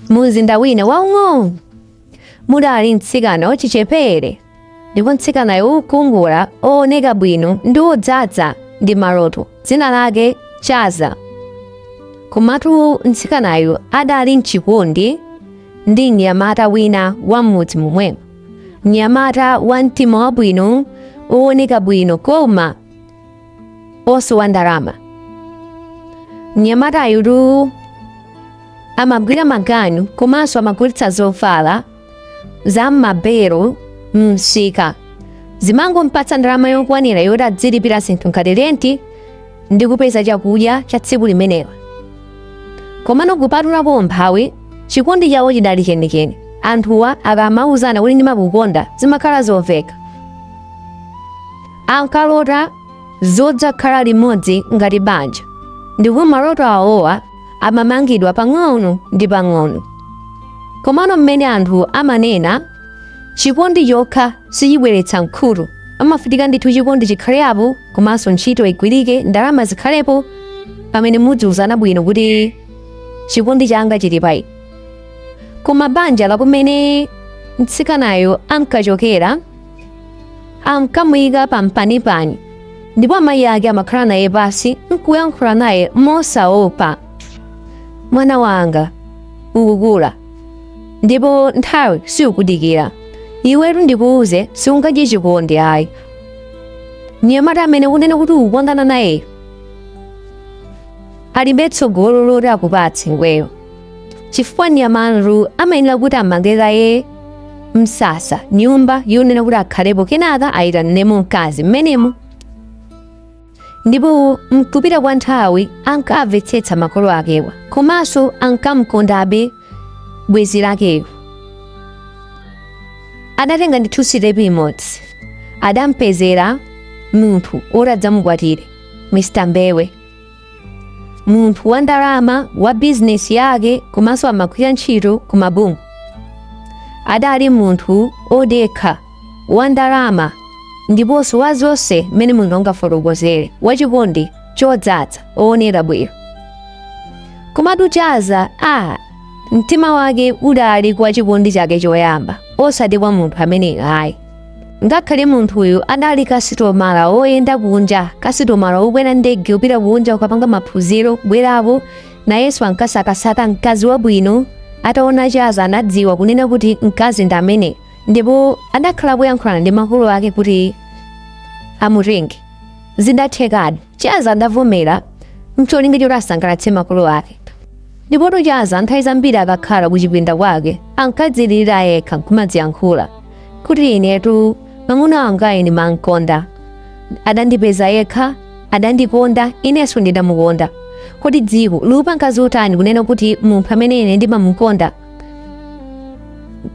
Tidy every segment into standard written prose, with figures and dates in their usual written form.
Muzinda wina waung'ono mudali mtsikana wachichepere, ndipo mtsikanayo wokongola ooneka bwino ndi wodzaza ndi maloto, dzina lake Chaza. Komatu mtsikanayo adali mchikondi ndi mnyamata wina wa m'mudzi momwemo, mnyamata wa mtima wabwino ooneka bwino koma osowa ndalama. Mnyamatayu amagwira maganu komanso amagulitsa zovala za m'mabero m'msika, zimangompatsa ndalama yokwanira yoti adzilipira zinthu ngati renti ndi kupeza chakudya cha tsiku limenelo. Komano kupatulapo mphawi, chikondi chawo chidali chenicheni. Anthuwa akamauzana kuti ndimakukonda zimakhala zoveka. Ankalota zodzakhala limodzi ngati banja, ndipo maloto awowa amamangidwa pang'ono ndi pang'ono. Komano mmene anthu amanena, chikondi chokha sichibweretsa mkhutu. Amafunika ndithu chikondi chikhalepo komanso ntchito igwirike, ndalama zikhalepo, pamene mudziuzana bwino kuti chikondi changa chili payi. Koma banja la kumene mtsikanayo ankachokera ankamuyika pampanipani, ndipo amayi ake amakhala naye pasi nkuyankhula naye mosaopa. Mwana wanga, ukukula ndipo nthawi sikudikira, iwetu ndikuuze siungadye chikondi ayi. Mnyamata amene unena kuti ukukondana naye alibe tsogolo loti akupatse ngweyo, chifukwa mnyamatu amayenera kuti amangekaye msasa, nyumba yonena kuti akhalepo, kenaka ayitaniremo mkazi mmenemo. Ndipo mkupita kwa nthawi ankamvetsetsa makolo akewa, komanso ankamkondabe bwenzi lakeyo. Adatenga ndithu silepi imodzi, adampezera munthu oti adzamukwatire, Mr. Mbewe, munthu wa ndalama, wa bizinesi yake, komanso amagwira ntchito ku mabungwe. Adali munthu odekha, wa ndalama, ndiponso wa zonse mmene munthu angafotokozere, wachikondi chodzaza, oonera bwino. Komatu Chaza mtima wake udali kwa chikondi chake choyamba, osati kwa munthu amene ayi. Ngakhale munthuyu adali kasitomala oyenda kunja, kasitomala okwera ndege kupita kunja kukapanga maphunziro kubwerapo, nayenso ankasakasaka mkazi wabwino. Ataona Chaza anadziwa kunena kuti mkazi ndi amene, ndipo adakhala poyankhulana ndi makolo ake kuti amutenge. Zidathekadi, Chaza adavomera mcholinga choti asangalatse makolo ake. Ndipo Chaza nthawi zambiri akakhala kuchipinda kwake ankadzilira yekha nkumadziyankhula kuti inetu Mamuna wanga ine mankonda, adandipeza yekha, adandikonda, inenso ndidamukonda. Kodi dziko lupanga zotani kunena kuti munthu amene ine ndimamukonda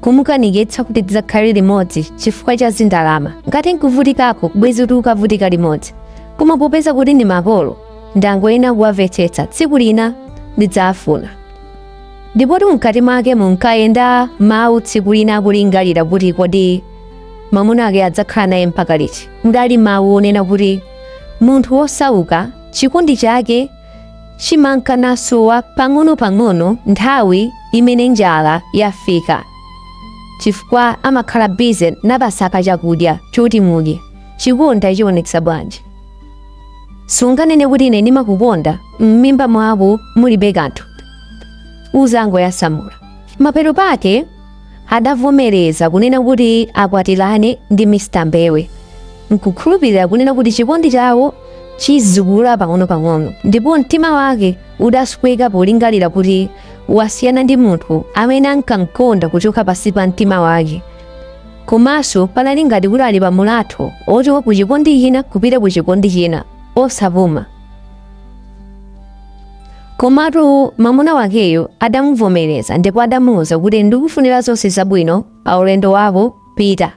kumukanikitsa kuti tidzakhale limodzi chifukwa cha zindalama? Ngati nkuvutikako bwenzi kuti ukavutika limodzi, koma popeza kuti ndi makolo ndangoyena kuwamvetsetsa, tsiku lina ndidzafuna. Ndipo mkati mwake munkayenda mawu tsiku lina akulingalira kuti kodi Mamuna ake adzakhala naye mpaka liti. Mudali mawu onena kuti munthu wosauka chikondi chake chimankanasowa pang'ono-pang'ono nthawi imene njala yafika, chifukwa amakhala bize napasaka chakudya choti mudye. Chikondi chionetsa bwanji? Sunganene kuti ine ndimakukonda m'mimba mwako mulibe kanthu, uzango yasamula. Mapeto pake adavomereza kunena kuti akwatirane ndi Mr. Mbewe, nkukhulupirira kunena kuti chikondi chawo chizikula pang'ono-pang'ono, ndipo mtima wake udasweka polingalira kuti wasiyana ndi munthu amene ankamkonda kuchoka pansi pa mtima wake. Komanso panali ngati kuti ali pamulatho ochoka ku chikondi china kupita ku chikondi china osapuma. Komatu Mamuna wakeyo adamuvomereza ndipo adamuwuza kuti ndikufunira zonse zabwino pa ulendo wako, pita.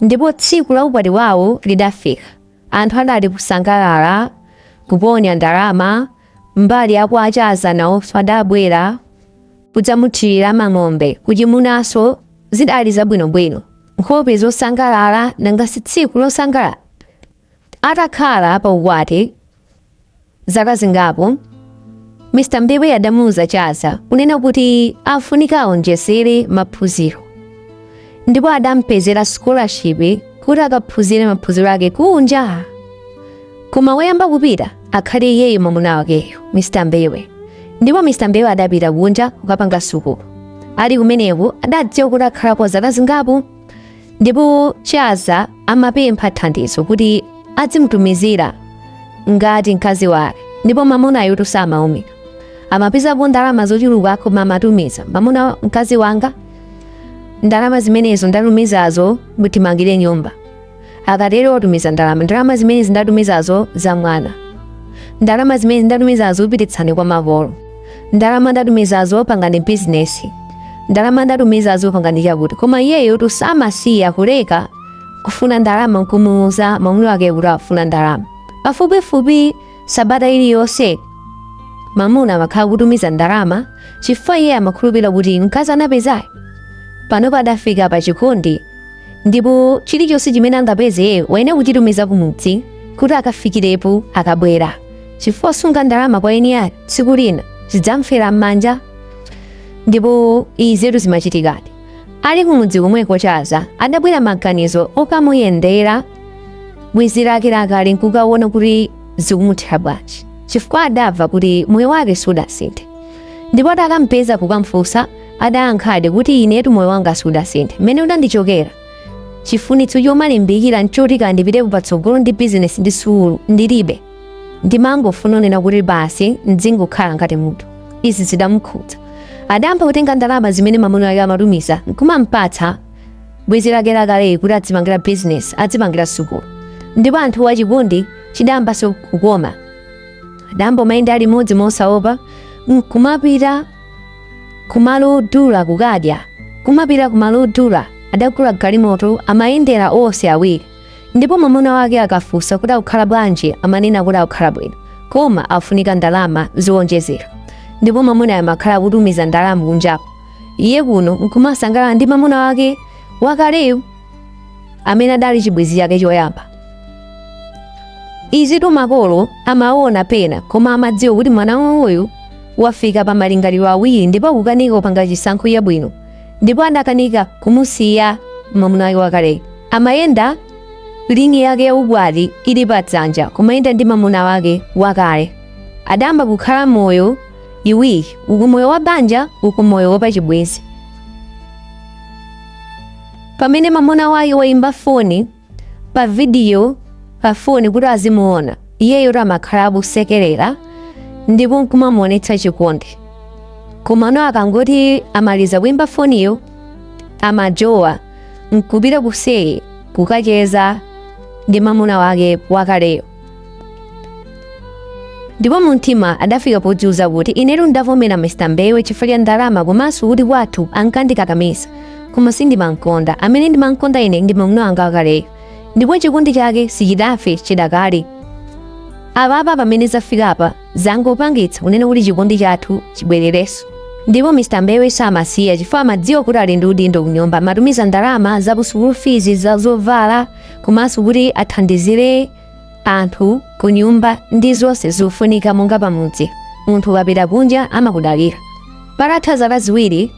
Ndipo tsiku la ukwati wawo lidafika. Anthu adali kusangalala, kuponya ndalama, mbali yako Chaza nawo adabwera kudzamuthirira mang'ombe, kuchimunanso zidali zabwinobwino, nkhope zosangalala nanga si tsiku losangalala. Atakhala pa ukwati zaka zingapo, Mr. Mbewe adamuuza chaza unena kuti afunika aonjezere maphunziro. Ndipo adampezera scholarship kuti akaphunzire maphunziro ake kunja. Koma woyamba kupita akhale iyeyo mwamuna wakeyo, Mr. Mbewe. Ndipo Mr. Mbewe adapita kunja kukapanga sukulu. Ali kumeneko adadziwa kuti akhalapo zaka zingapo. Ndipo chaza amapempha thandizo kuti azimutumizira ngati mkazi wake. Ndipo mamunayo samaumika. Amapizapo ndalama zochuluka koma amatumiza. Mamuna mkazi wanga, ndalama zimenezo ndatumizazo mutimangire nyumba. Akatero otumiza ndalama zimenezi ndatumizazo za mwana. Ndalama zimenezi ndatumizazo upititsane kwa makolo. Ndalama ndatumizazo pangani business. Ndalama ndatumizazo pangani chakuti. Koma iyeyo samasiya kuleka kufuna ndalama kumuuza mwamuna wake kuti afuna ndalama. Pafupifupi sabata iliyonse mamuna amakhala kutumiza ndalama chifukwa iye amakhulupirira kuti mkazi anapezayo. Pano padafika pa Chikondi, ndipo chilichonse chimene angapeze wayenera kuchitumiza kumudzi kuti akafikirepo akabwera. Chifukwa sunga ndalama kwa eni ake tsiku lina zidzamfera m'manja. Ndipo izetu zimachitikadi. Ali kumudzi komweko chaza adabwera maganizo okamuyendera bwenzi lake lakale nkukaona kuti zikumuthera bwanji. Chifukwa adamva kuti moyo wake sudasinthe. Ndipo atakampeza kukamfunsa adayankhadi kuti inetu moyo wanga sudasinthe. Mmene udandichokera chifunitso chomalimbikira nchoti kandipite patsogolo ndi business ndi sukulu ndilibe. Ndimangofuna kunena kuti basi ndizingokhala ngati munthu. Izi zidamukhudza. Adampa kutenga ndalama zimene mamuna wake amatumiza nkumampatsa bwenzi lake lakale kuti adzipangira business, adzipangira sukulu. Ndipo anthu a Chikondi chidambanso kukoma. Adambo mayenda limodzi mosaopa nkumapita kumalo odula kukadya. Kumapita kumalo odula adagula galimoto amayendera onse awiri. Ndipo mamuna wake akafunsa kuti akukhala bwanji amanena kuti akukhala bwino. Koma afunika ndalama zowonjezera. Ndipo mamuna amakhala kutumiza ndalama kunjapo. Iye kuno nkumasangalala ndi mamuna wake wakaleyo amene adali chibwenzi chake choyamba. Izitu makolo amaona pena koma amadziwa kuti mwana uyu wafika pa malingaliro awiri ndipo kukanika kupanga chisankho yabwino. Ndipo adakanika kumusiya mamuna wake wakaleyo. Amayenda lingi yake ya ubwati ili padzanja kumayenda ndi mamuna wake wakale. Adamba kukhala moyo iwiri, uku moyo wa banja, uku moyo wa pachibwenzi. Pamene mamuna wake wayimba foni pa video pa foni kuti azimuona, iyeyo amakhala akusekerera ndipo nkumamuonetsa chikondi. Komano akangoti amaliza kuyimba foniyo amajowa nkupita kuseri kukacheza ndi mamuna wake wakaleyo. Ndipo mumtima adafika podziuza kuti inetu ndavomera Mr. Mbewe chifukwa cha ndalama komanso kuti kwathu ankandikakamiza. Koma sindimankonda, amene ndimankonda ine ndi mamuna wanga wakaleyo. Ndipo chikondi chake sichidafe chidakali. Apapa pamene zafika apa zangopangitsa kunena kuti chikondi chathu chibwererenso. Ndipo Mr. Mbewe samasiya chifukwa amadziwa kuti ali ndi udindo kunyumba. Amatumiza ndalama za school fees za zovala komanso kuti athandizire anthu kunyumba ndi zonse zofunika monga pamudzi. Munthu ukapita kunja amakudalira. Patatha zaka ziwiri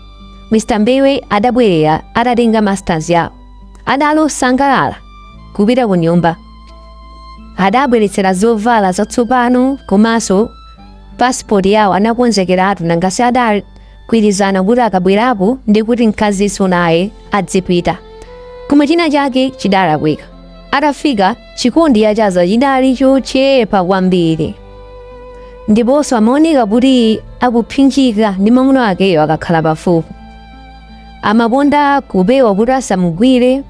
Mr. Mbewe adabwerera atatenga masters yawo. Adalosangalala kupita ku nyumba. Adabweretsera zovala zatsopano komanso passport yawo anakonzekeratu nangasi adakwirizana kuti akabwerapo ndi kuti mkazinso naye adzipita. Koma china chake chidalakwika. Atafika chikondi chaza chidali chochepa kwambiri. Ndiponso amaoneka kuti akupsinjika ndi mamuna wakeyo akakhala pafupi. Amaponda kupewa kuti asamugwire.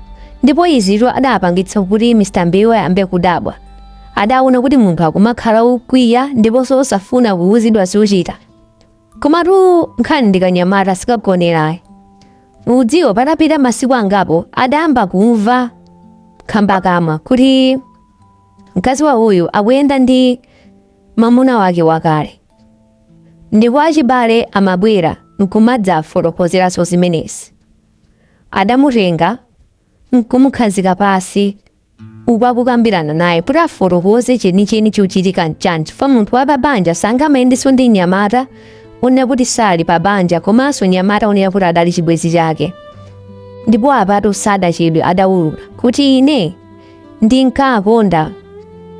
Ndipo izitu adapangitsa kuti Mr. Mbewe ayambe kudabwa. Adaona kuti munthu akumakhala ukwiya ndiponso osafuna kuwuzidwa zochita. Komatu nkhani ndikanyamata sikagonerayi. Udziwo patapita masiku angapo adayamba kumva khambakama kuti mkazi wa uyu akuyenda ndi mamuna wake wakale. Ndipo achibale amabwera nkumadzafotokozeranso zimenezi. Adamutenga nkumukhazika pasi ukakukambirana naye kuti afotokoze chenicheni chochitika nchani chifukwa munthu wa pabanja sangamayendenso ndi mnyamata onena kuti sali pabanja komanso mnyamata onena kuti adali chibwenzi chake. Ndipo apatu sadachedwe adawulula kuti ine ndinkakonda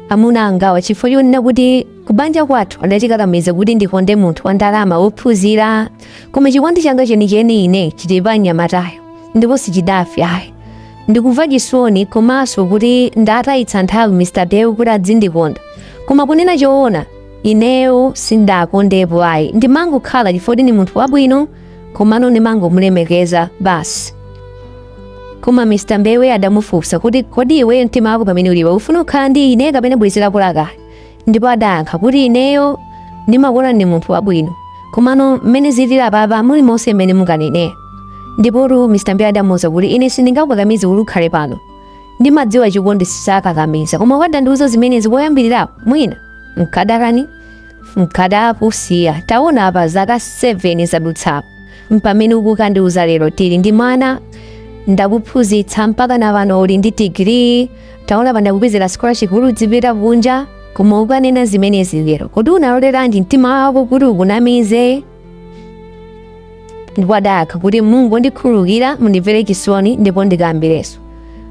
amuna angawa chifukwa chonena kuti kubanja kwathu adatikakamiza kuti ndikonde munthu wa ndalama wophunzira, koma chikondi changa chenicheni ine chili pa mnyamatayo ndipo sichidafi ayi. Ndikumva chisoni komanso kuti ndatayitsa nthawi Mr. Deo kuti azindikonda, koma kunena choona ineyo sindakondepo ayi. Ndimangokhala chifukwa ndi munthu wabwino komano ndimangomulemekeza basi. Koma Mr. Mbewe adamufunsa kuti kodi iwe mtima wako pamene uliwa ufuna kukhala ndi ine kapena bwezera kulaka? Ndipo adayankha kuti ineyo ndimakonda ndi munthu wabwino komano mmene zilili papa muli monse mmene mukanene. Ndipo Mr. Mbewe adamuwuza kuti ine sindingakukakamize kuti ukhale pano, ndimadziwa chikondi sakakamiza, koma wadandiuza zimenezi poyambirirapo mwina mkadakani mkadapusiya. Taona apa zaka 7 zadutsapo mpamene ukukandiuza lero tili ndi mwana ndakuphunzitsa mpaka na pano uli ndi degree. Taona pandakupezera scholarship udzipita kunja koma ukanena zimenezi lero kodi unaloleranji mtima wako kuti ukunamize? Ndipo adayakha kuti Mulungu ndikhululukira mundimvere chisoni ndipo ndikambireso.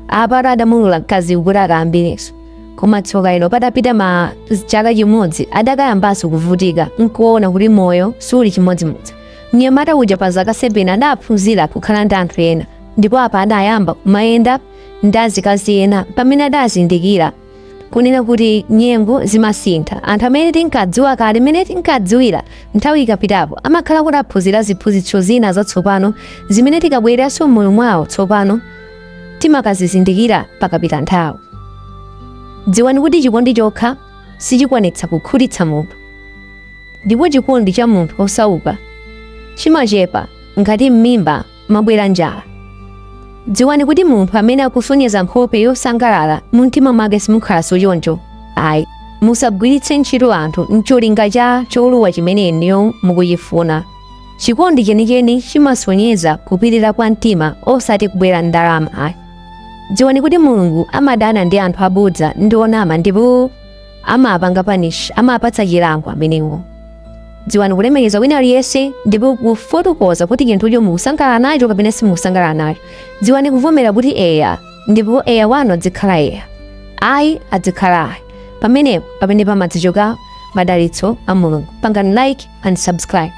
Apa adamulula mkazi kuti akambireso, koma tsoka ino patapita chaka chimodzi adakayambanso kuvutika nkuona kuti moyo suli chimodzimodzi. Mnyamata uja pa zaka 7 adaphunzira kukhala ndi anthu ena, ndipo apa adayamba kumayenda ndi azikazi ena pamene adazindikira kunena kuti nyengo zimasintha. Anthu amene tinkadziwa kale mmene tinkadziwira nthawi ikapitapo amakhala kuti aphunzira ziphunzitso zina zatsopano zimene tikabwereranso m'moyo mwawo tsopano timakazizindikira pakapita nthawi. Dziwani kuti chikondi chokha sichikwanitsa kukhutitsa munthu, ndipo chikondi cha munthu osauka chimachepa ngati m'mimba mabwera njala. Dziwani kuti munthu amene akusonyeza nkhope yosangalala mumtima mwake simukhalanso choncho ayi. Musagwiritse ntchito anthu mcholinga cha cholowa chimene eniyo mukuchifuna. Chikondi chenicheni chimasonyeza kupirira kwa mtima osati kubwera ndalama ayi. Dziwani kuti Mulungu amadana ndi anthu abodza ndi onama ndipo amapanga punish, amapatsa chilango amenewo. Dziwani kulemekeza wina aliyense ndipo kufotokoza kuti chinthucho mukusangalala nacho kapena simukusangalala nacho. Dziwani kuvomera kuti eya ndipo eya wanu adzikhala eya, ayi adzikhala ayi. Pamenepo pamene pamadzichoka madalitso a Mulungu. Pangani like and subscribe.